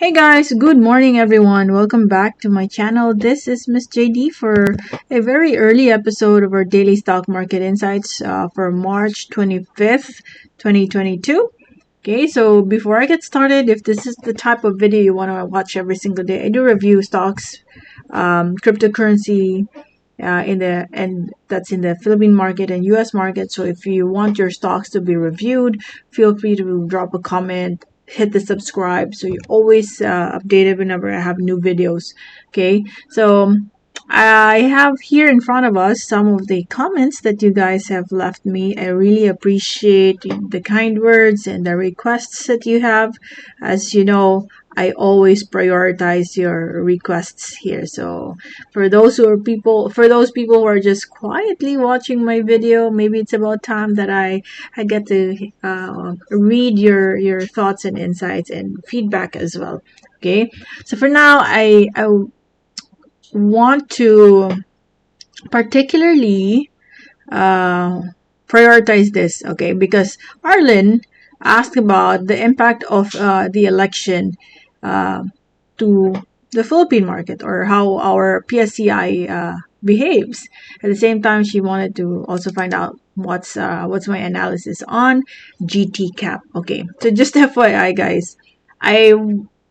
Hey guys, good morning everyone. Welcome back to my channel. This is Miss Jaydee for a very early episode of our daily stock market insights for March 25th, 2022. Okay, so before I get started, if this is the type of video you want to watch every single day, I do review stocks, cryptocurrency, that's in the Philippine market and US market. So if you want your stocks to be reviewed, feel free to drop a comment, hit the subscribe so you're always updated whenever I have new videos. Okay, so I have here in front of us some of the comments that you guys have left me. I really appreciate the kind words and the requests that you have. As you know, I always prioritize your requests here. So for those people who are just quietly watching my video, maybe it's about time that I get to read your thoughts and insights and feedback as well. Okay, so for now, I want to particularly prioritize this, okay, because Arlen asked about the impact of the election to the Philippine market, or how our PSEI behaves. At the same time, she wanted to also find out what's my analysis on GTCAP. Okay, so just FYI guys, I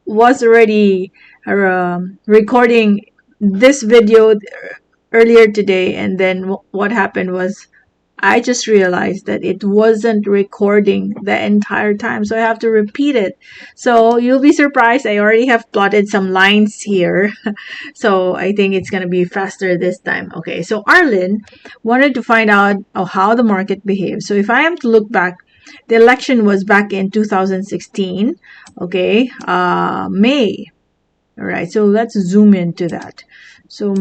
was already recording this video earlier today, and then what happened was I just realized that it wasn't recording the entire time, so I have to repeat it. So you'll be surprised, I already have plotted some lines here. So I think it's going to be faster this time. Okay, so Arlen wanted to find out how the market behaves. So if I am to look back, the election was back in 2016. Okay, May. All right, so let's zoom into that. So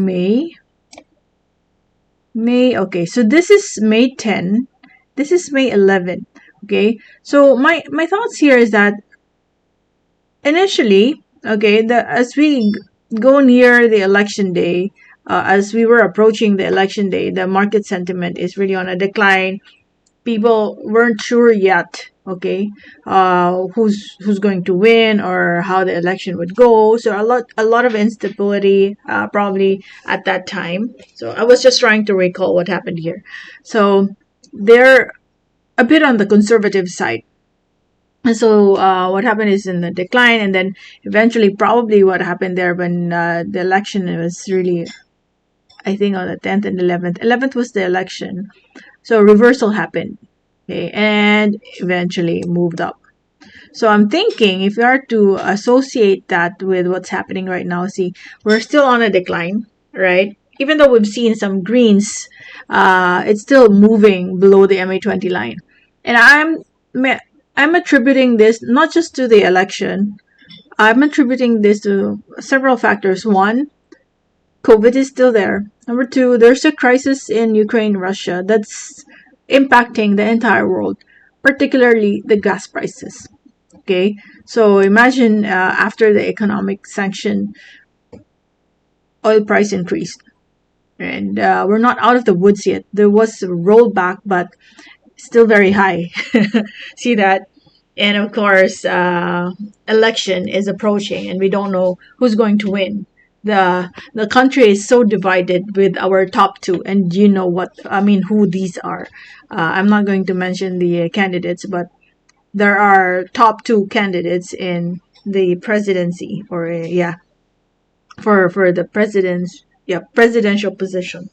May, okay, so this is May 10, this is May 11. Okay, so my thoughts here is that initially, okay, as we go near the election day, as we were approaching the election day, the market sentiment is really on a decline. People weren't sure yet, okay, who's going to win or how the election would go. So a lot of instability probably at that time. So I was just trying to recall what happened here. So they're a bit on the conservative side. And so what happened is in the decline, and then eventually probably what happened there when the election was really, I think on the 10th and 11th. 11th was the election. So reversal happened, okay, and eventually moved up. So I'm thinking if we are to associate that with what's happening right now, see, we're still on a decline, right? Even though we've seen some greens, it's still moving below the MA20 line. And I'm attributing this not just to the election. I'm attributing this to several factors. One, COVID is still there. Number two, there's a crisis in Ukraine, Russia that's impacting the entire world, particularly the gas prices. Okay, so imagine after the economic sanction, oil price increased, and we're not out of the woods yet. There was a rollback, but still very high. See that? And of course, election is approaching, and we don't know who's going to win. The country is so divided with our top two, and you know who these are. I'm not going to mention the candidates, but there are top two candidates in the presidency, or for the presidential position,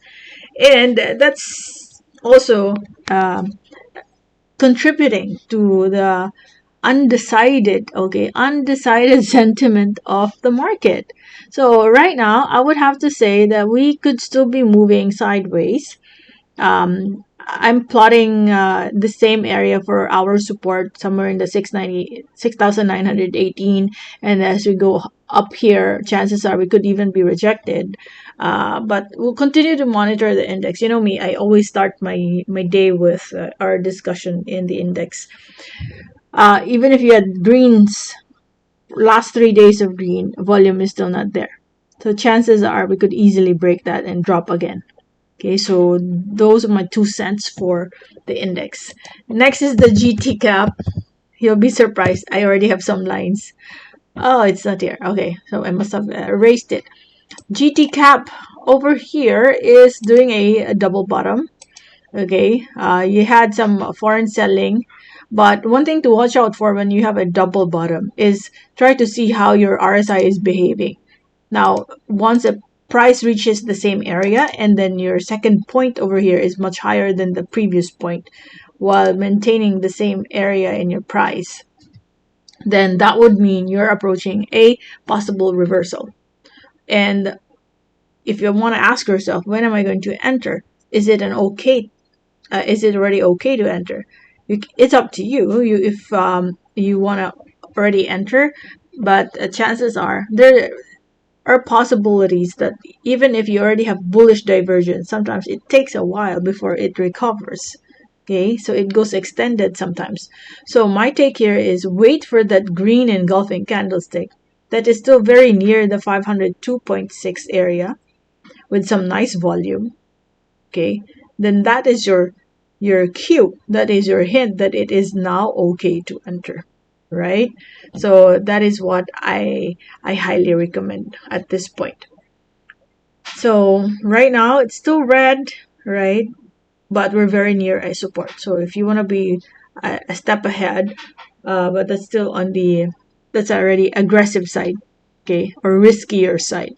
and that's also contributing to the undecided sentiment of the market. So right now, I would have to say that we could still be moving sideways. I'm plotting the same area for our support, somewhere in the 6,918, and as we go up here, chances are we could even be rejected. But we'll continue to monitor the index. You know me, I always start my day with our discussion in the index. Even if you had greens, last 3 days of green, volume is still not there. So chances are we could easily break that and drop again. Okay, so those are my 2 cents for the index. Next is the GTCAP. You'll be surprised. I already have some lines. Oh, it's not here. Okay, so I must have erased it. GTCAP over here is doing a double bottom. Okay, you had some foreign selling, but one thing to watch out for when you have a double bottom is try to see how your RSI is behaving. Now, once a price reaches the same area and then your second point over here is much higher than the previous point while maintaining the same area in your price, then that would mean you're approaching a possible reversal. And if you want to ask yourself, when am I going to enter? Is it an okay? Is it already okay to enter? It's up to you. If you want to already enter, but chances are there are possibilities that even if you already have bullish divergence, sometimes it takes a while before it recovers. Okay, so it goes extended sometimes. So my take here is wait for that green engulfing candlestick that is still very near the 502.6 area with some nice volume. Okay, then that is your cue. That is your hint that it is now okay to enter, right? So that is what I highly recommend at this point. So right now it's still red, right? But we're very near a support. So if you want to be a step ahead, but that's still on that's already aggressive side, okay, or riskier side.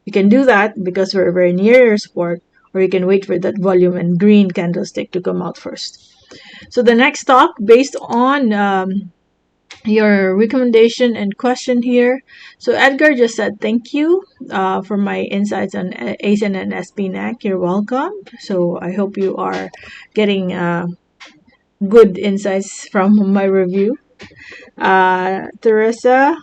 You can do that because we're very near your support, or you can wait for that volume and green candlestick to come out first. So the next stock, based on your recommendation and question here. So Edgar just said thank you for my insights on ASIN and SPNAC. You're welcome. So I hope you are getting good insights from my review. Teresa,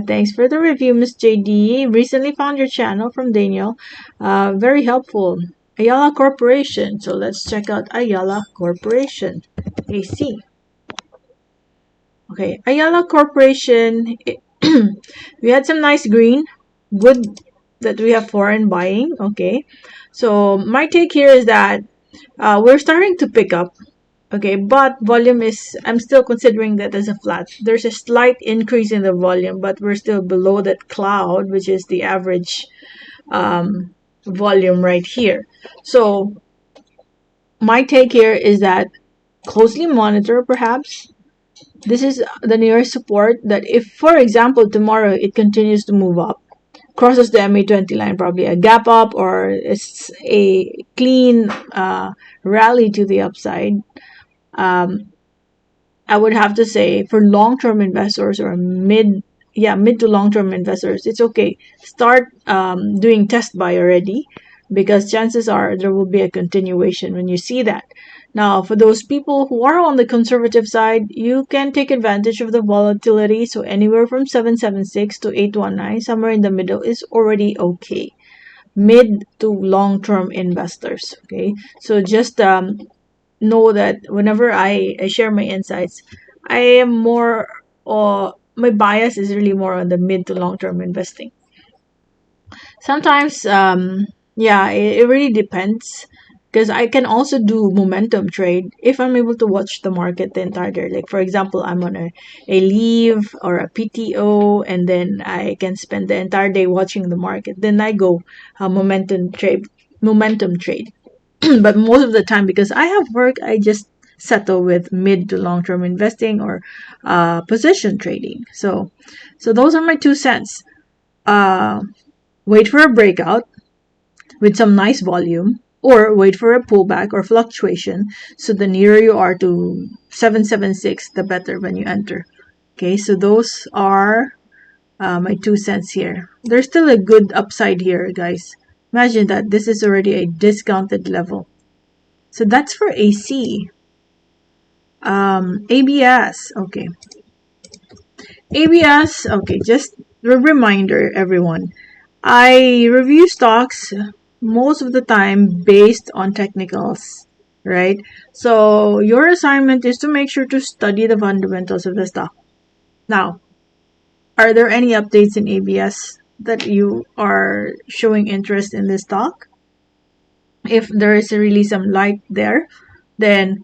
thanks for the review, Miss Jaydee. Recently found your channel from Daniel. Very helpful. Ayala Corporation. So let's check out Ayala Corporation. AC. Okay, Ayala Corporation. We had some nice green. Good that we have foreign buying. Okay, so my take here is that we're starting to pick up. Okay, but volume is, I'm still considering that as a flat. There's a slight increase in the volume, but we're still below that cloud, which is the average volume right here. So my take here is that closely monitor perhaps. This is the nearest support that if, for example, tomorrow it continues to move up, crosses the MA20 line, probably a gap up or it's a clean rally to the upside. I would have to say for long-term investors or mid to long-term investors, it's okay. Start doing test buy already because chances are there will be a continuation when you see that. Now, for those people who are on the conservative side, you can take advantage of the volatility. So anywhere from 776 to 819, somewhere in the middle is already okay. Mid to long-term investors. Okay, so just know that whenever I share my insights, I am more, or my bias is really more on the mid to long term investing. Sometimes, it really depends because I can also do momentum trade if I'm able to watch the market the entire day. Like, for example, I'm on a leave or a PTO, and then I can spend the entire day watching the market. Then I go momentum trade. Momentum trade. But most of the time, because I have work, I just settle with mid to long term investing or position trading. So those are my 2 cents. Uh, Wait for a breakout with some nice volume, or wait for a pullback or fluctuation. So the nearer you are to 776, the better when you enter. Okay, so those are my 2 cents here. There's still a good upside here, guys. Imagine that this is already a discounted level. So that's for AC. ABS. Okay. ABS. Okay. Just a reminder, everyone. I review stocks most of the time based on technicals, right? So your assignment is to make sure to study the fundamentals of the stock. Now, are there any updates in ABS that you are showing interest in this stock? If there is really some light there, then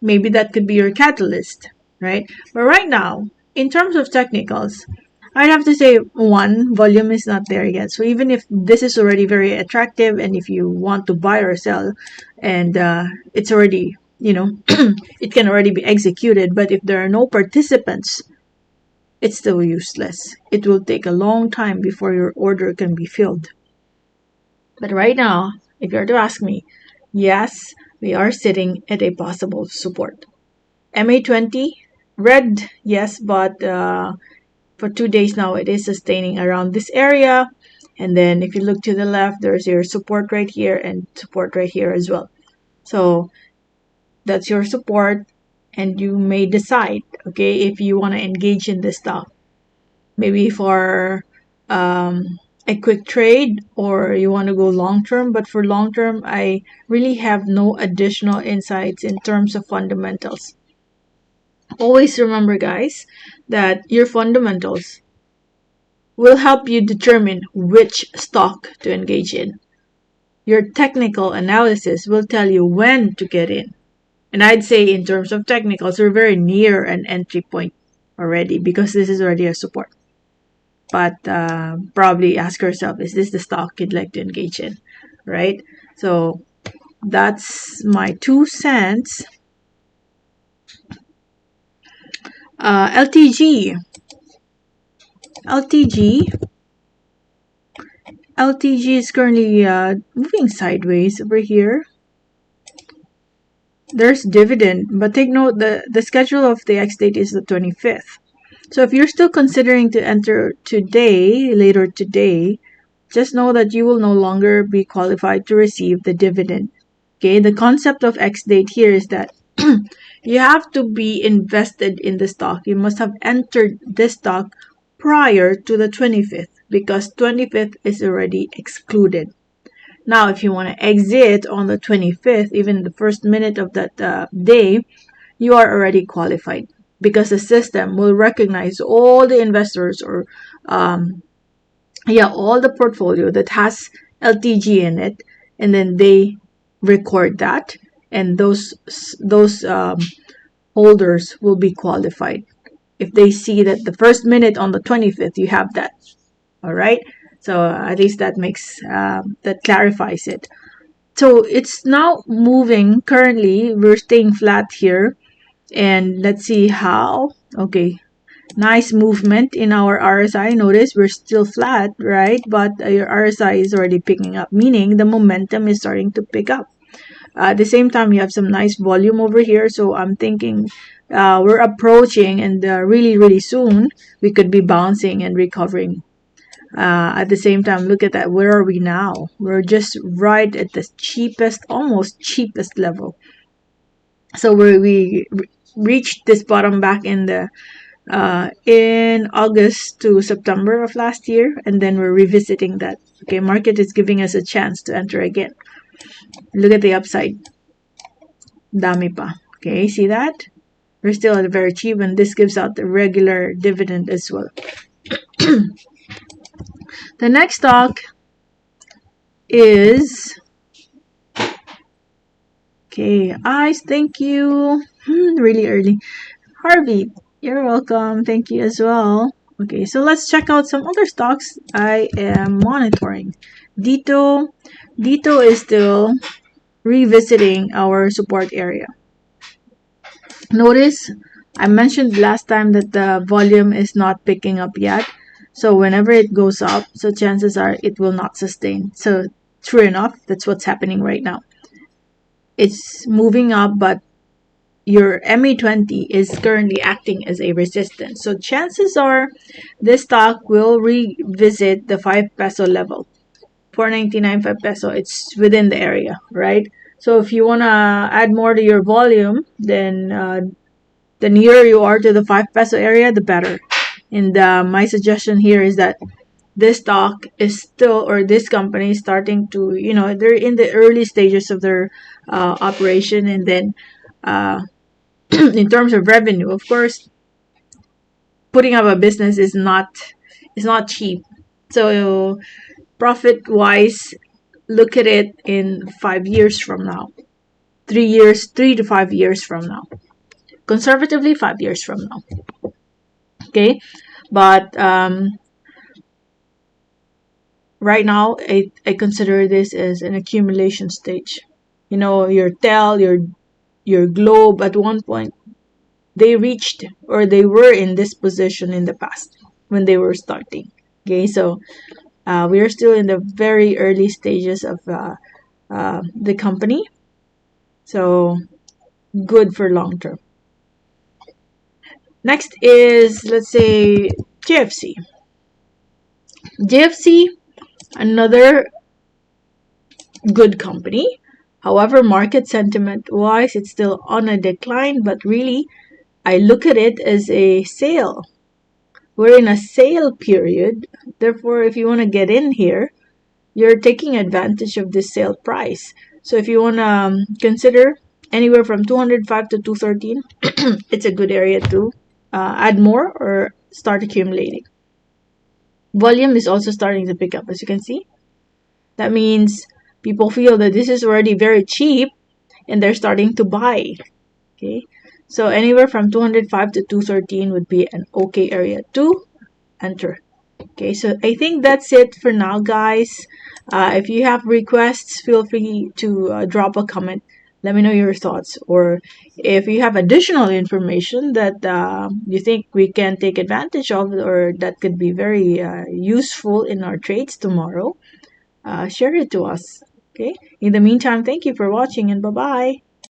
maybe that could be your catalyst, right? But right now, in terms of technicals, I'd have to say one, volume is not there yet. So even if this is already very attractive, and if you want to buy or sell, and it's already, it can already be executed, but if there are no participants, it's still useless. It will take a long time before your order can be filled. But right now, if you were to ask me, yes, we are sitting at a possible support. MA20, red, yes, but for 2 days now, it is sustaining around this area. And then if you look to the left, there's your support right here and support right here as well. So that's your support, and you may decide, okay, if you want to engage in this stock, maybe for a quick trade, or you want to go long term. But for long term, I really have no additional insights in terms of fundamentals. Always remember, guys, that your fundamentals will help you determine which stock to engage in. Your technical analysis will tell you when to get in. And I'd say in terms of technicals, we're very near an entry point already, because this is already a support. But probably ask yourself, is this the stock you'd like to engage in, right? So that's my 2 cents. LTG. LTG is currently moving sideways over here. There's dividend, but take note the schedule of the X date is the 25th. So if you're still considering to enter today, later today, just know that you will no longer be qualified to receive the dividend. Okay, the concept of X date here is that you have to be invested in the stock. You must have entered this stock prior to the 25th, because 25th is already excluded. Now, if you want to exit on the 25th, even the first minute of that day, you are already qualified, because the system will recognize all the investors, or all the portfolio that has LTG in it, and then they record that, and those holders will be qualified if they see that the first minute on the 25th you have that. All right, so at least that makes that clarifies it. So it's now moving. Currently we're staying flat here, and let's see how. Okay, nice movement in our RSI. Notice we're still flat, right? But your RSI is already picking up, meaning the momentum is starting to pick up. At the same time, you have some nice volume over here, so I'm thinking we're approaching, and really, really soon we could be bouncing and recovering. At the same time, look at that. Where are we now? We're just right at the almost cheapest level. So we reached this bottom back in August to September of last year, and then we're revisiting that. Okay, market is giving us a chance to enter again. Look at the upside. Dami pa. Okay, see that? We're still at a very cheap, and this gives out the regular dividend as well. The next stock is ICE. Thank you. Really early. Harvey, you're welcome. Thank you as well. Okay, so let's check out some other stocks I am monitoring. Dito is still revisiting our support area. Notice I mentioned last time that the volume is not picking up yet. So whenever it goes up, so chances are it will not sustain. So true enough, that's what's happening right now. It's moving up, but your MA20 is currently acting as a resistance. So chances are this stock will revisit the 5 peso level. 4.99, 5 peso. It's within the area, right? So if you want to add more to your volume, then the nearer you are to the 5 peso area, the better. And my suggestion here is that this stock is still, or this company is starting to, they're in the early stages of their operation. And then in terms of revenue, of course, putting up a business is not cheap. So profit wise, look at it in 5 years from now, 3 to 5 years from now, conservatively 5 years from now. Okay, but right now I consider this as an accumulation stage. You know, your TEL, your globe, at one point they reached, or they were in this position in the past when they were starting. Okay, so we are still in the very early stages of the company, so good for long term. Next is, let's say, JFC. JFC, another good company. However, market sentiment wise, it's still on a decline, but really, I look at it as a sale. We're in a sale period. Therefore, if you want to get in here, you're taking advantage of this sale price. So if you want to consider anywhere from 205 to 213, it's a good area to add more or start accumulating. Volume is also starting to pick up, as you can see. That means people feel that this is already very cheap and they're starting to buy. Okay, so anywhere from 205 to 213 would be an okay area to enter. Okay, so I think that's it for now, guys. If you have requests, feel free to drop a comment. Let me know your thoughts. Or if you have additional information that you think we can take advantage of, or that could be very useful in our trades tomorrow, share it to us. Okay, in the meantime, thank you for watching, and bye bye.